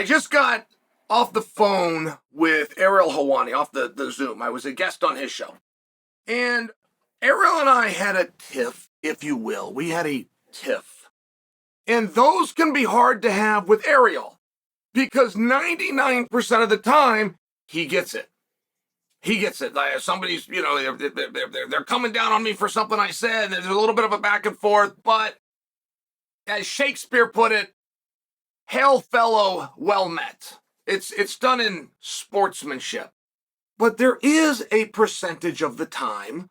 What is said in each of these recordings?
I just got off the phone with Ariel off the Zoom. I was a guest on his show. And Ariel and I had a tiff, if you will. We had a tiff. And those can be hard to have with Ariel because 99% of the time, he gets it. He gets it. Like somebody's, they're coming down on me for something I said. There's a little bit of a back and forth, but as Shakespeare put it, hail fellow, well met. It's done in sportsmanship. But there is a percentage of the time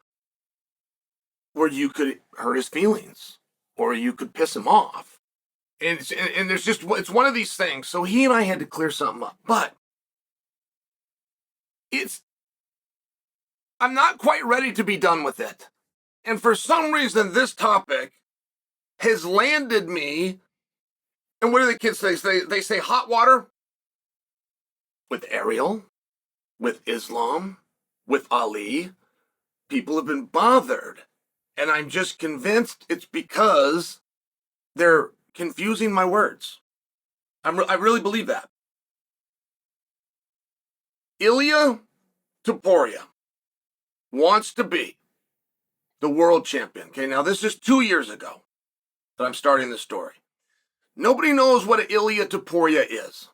where you could hurt his feelings or you could piss him off. And there's just, it's one of these things. So he and I had to clear something up. But I'm not quite ready to be done with it. And for some reason, this topic has landed me. And what do the kids say? They say hot water with Ariel, with Islam, with Ali. People have been bothered. And I'm just convinced it's because they're confusing my words. I really believe that. Ilia Topuria wants to be the world champion. Okay, now this is 2 years ago that I'm starting this story. Nobody knows what Ilia Topuria is.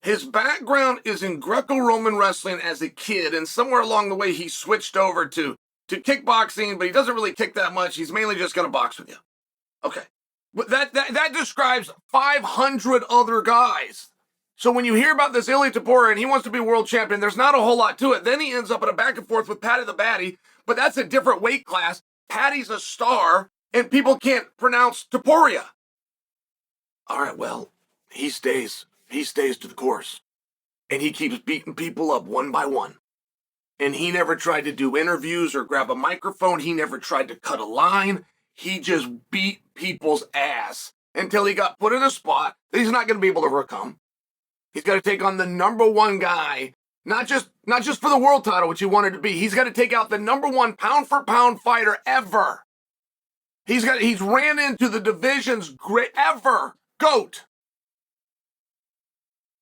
His background is in Greco-Roman wrestling as a kid, and somewhere along the way he switched over to kickboxing, but he doesn't really kick that much. He's mainly just going to box with you. Okay. But that describes 500 other guys. So when you hear about this Ilia Topuria and he wants to be world champion, there's not a whole lot to it. Then he ends up in a back and forth with Patty the Batty, but that's a different weight class. Patty's a star, and people can't pronounce Topuria. All right, well, he stays to the course. And he keeps beating people up one by one. And he never tried to do interviews or grab a microphone. He never tried to cut a line. He just beat people's ass until he got put in a spot that he's not going to be able to overcome. He's got to take on the number one guy, not just for the world title, which he wanted to be. He's got to take out the number one pound for pound fighter ever. He's ran into the division's great ever GOAT.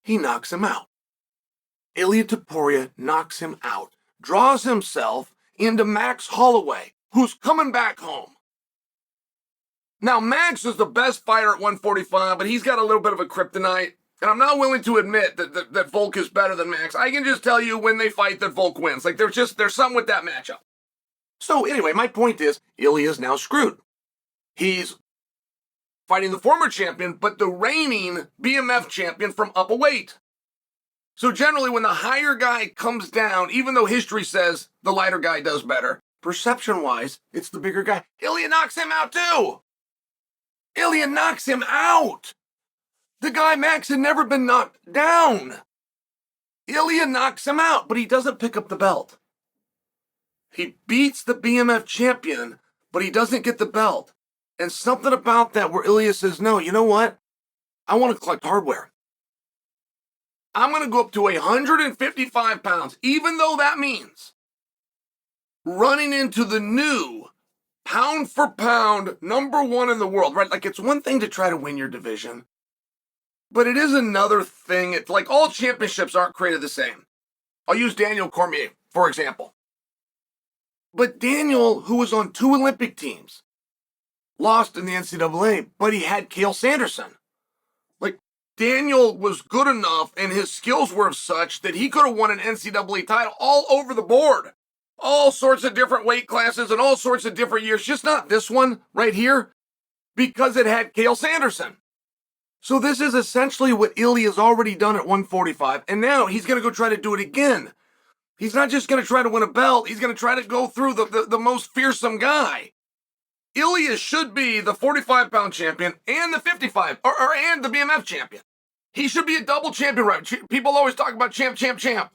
He knocks him out. Ilia Topuria knocks him out, draws himself into Max Holloway, who's coming back home. Now, Max is the best fighter at 145, but he's got a little bit of a kryptonite. And I'm not willing to admit that Volk is better than Max. I can just tell you when they fight that Volk wins. Like, there's something with that matchup. So anyway, my point is, Ilia's now screwed. He's fighting the former champion, but the reigning BMF champion from up a weight. So generally, when the higher guy comes down, even though history says the lighter guy does better, perception-wise, it's the bigger guy. Ilia knocks him out too. Ilia knocks him out. The guy Max had never been knocked down. Ilia knocks him out, but he doesn't pick up the belt. He beats the BMF champion, but he doesn't get the belt. And something about that where Ilia says, no, you know what? I want to collect hardware. I'm going to go up to 155 pounds, even though that means running into the new pound for pound number one in the world, right? Like, it's one thing to try to win your division. But it is another thing. It's like all championships aren't created the same. I'll use Daniel Cormier, for example. But Daniel, who was on 2 Olympic teams, lost in the NCAA, but he had Chael Sonnen. Like, Daniel was good enough and his skills were such that he could have won an NCAA title all over the board. All sorts of different weight classes and all sorts of different years. Just not this one right here, because it had Chael Sonnen. So this is essentially what Ilia's already done at 145, and now he's going to go try to do it again. He's not just going to try to win a belt, he's going to try to go through the most fearsome guy. Ilia should be the 45-pound champion and the 55, and the BMF champion. He should be a double champion, right? People always talk about champ.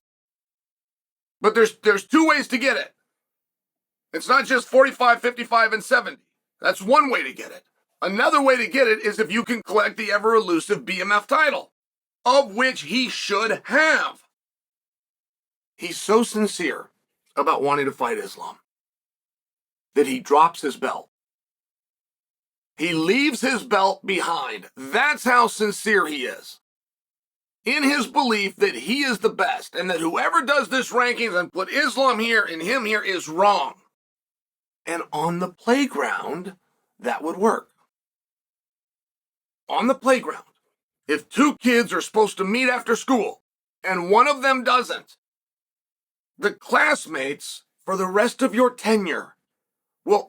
But there's 2 ways to get it. It's not just 45, 55, and 70. That's one way to get it. Another way to get it is if you can collect the ever-elusive BMF title, of which he should have. He's so sincere about wanting to fight Islam that he drops his belt. He leaves his belt behind. That's how sincere he is. in his belief that he is the best and that whoever does this rankings and put Islam here and him here is wrong. And on the playground, that would work. On the playground, if two kids are supposed to meet after school and one of them doesn't, the classmates for the rest of your tenure will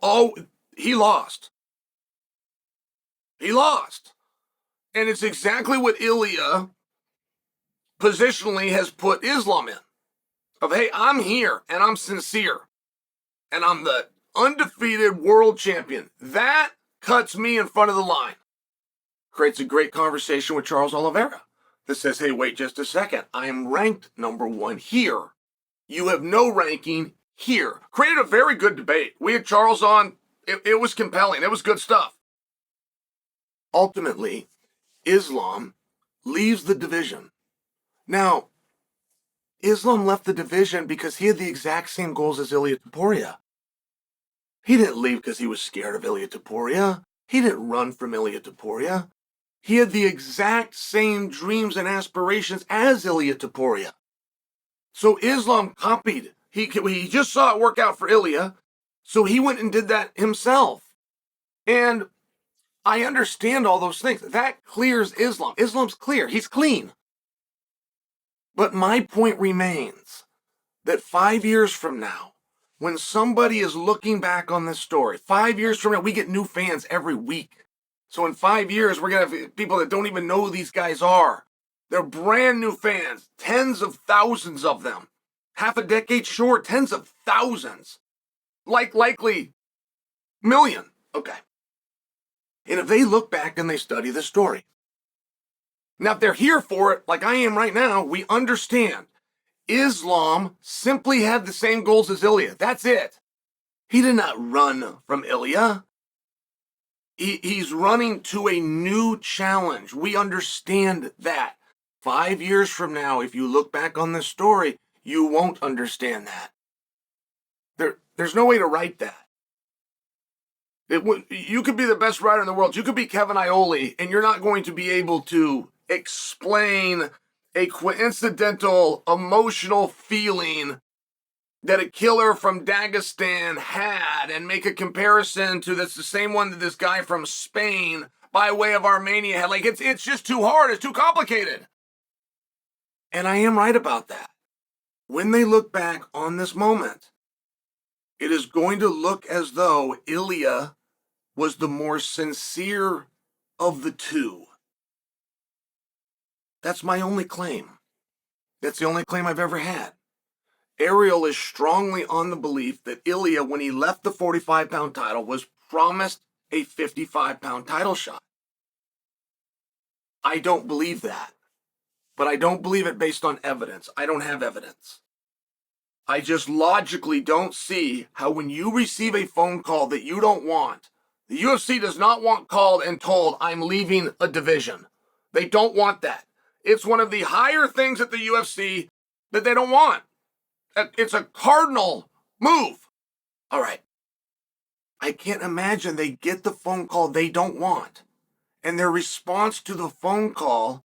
he lost. He lost. And it's exactly what Ilia positionally has put Islam in. Of, hey, I'm here and I'm sincere. And I'm the undefeated world champion. That cuts me in front of the line. Creates a great conversation with Charles Oliveira that says, hey, wait just a second. I am ranked number one here. You have no ranking here. Created a very good debate. We had Charles on. It was compelling. It was good stuff. Ultimately, Islam leaves the division. Now, Islam left the division because he had the exact same goals as Ilia Topuria. He didn't leave because he was scared of Ilia Topuria. He didn't run from Ilia Topuria. He had the exact same dreams and aspirations as Ilia Topuria. So Islam copied. He just saw it work out for Ilia, so he went and did that himself. And I understand all those things. That clears Islam. Islam's clear. He's clean. But my point remains that 5 years from now, when somebody is looking back on this story, 5 years from now, we get new fans every week. So in 5 years, we're going to have people that don't even know who these guys are. They're brand new fans, tens of thousands of them. Half a decade short, tens of thousands. Likely million. Okay. And if they look back and they study the story. Now, if they're here for it, like I am right now, we understand. Islam simply had the same goals as Ilia. That's it. He did not run from Ilia. He's running to a new challenge. We understand that. 5 years from now, if you look back on this story, you won't understand that. There's no way to write that. You could be the best writer in the world. You could be Kevin Iole, and you're not going to be able to explain a coincidental emotional feeling that a killer from Dagestan had and make a comparison to the same one that this guy from Spain by way of Armenia had. Like, it's just too hard. It's too complicated. And I am right about that. When they look back on this moment, it is going to look as though Ilia was the more sincere of the two. That's my only claim. That's the only claim I've ever had. Ariel is strongly on the belief that Ilia, when he left the 45-pound title, was promised a 55-pound title shot. I don't believe that. But I don't believe it based on evidence. I don't have evidence. I just logically don't see how when you receive a phone call that you don't want, the UFC does not want called and told, I'm leaving a division. They don't want that. It's one of the higher things at the UFC that they don't want. It's a cardinal move. All right. I can't imagine they get the phone call they don't want. And their response to the phone call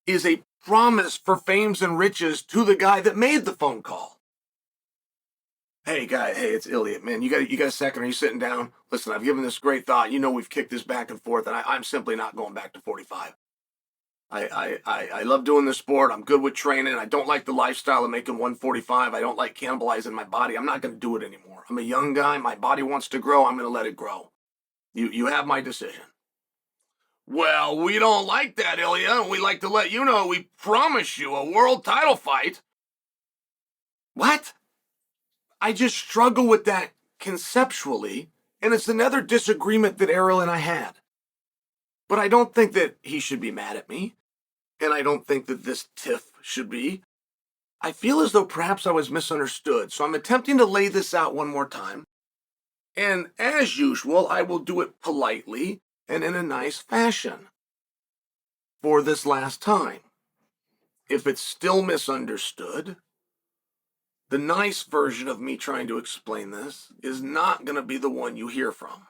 is a promise for fames and riches to the guy that made the phone call. Hey, guy, hey, it's Ilia, man. You got a second? Are you sitting down? Listen, I've given this great thought. You know we've kicked this back and forth, and I'm simply not going back to 45. I love doing this sport. I'm good with training. I don't like the lifestyle of making 145. I don't like cannibalizing my body. I'm not going to do it anymore. I'm a young guy. My body wants to grow. I'm going to let it grow. You have my decision. Well, we don't like that, Ilia. We like to let you know we promise you a world title fight. What? I just struggle with that conceptually, and it's another disagreement that Ariel and I had. But I don't think that he should be mad at me, and I don't think that this tiff should be. I feel as though perhaps I was misunderstood, so I'm attempting to lay this out one more time. And as usual, I will do it politely and in a nice fashion. For this last time, if it's still misunderstood, the nice version of me trying to explain this is not going to be the one you hear from.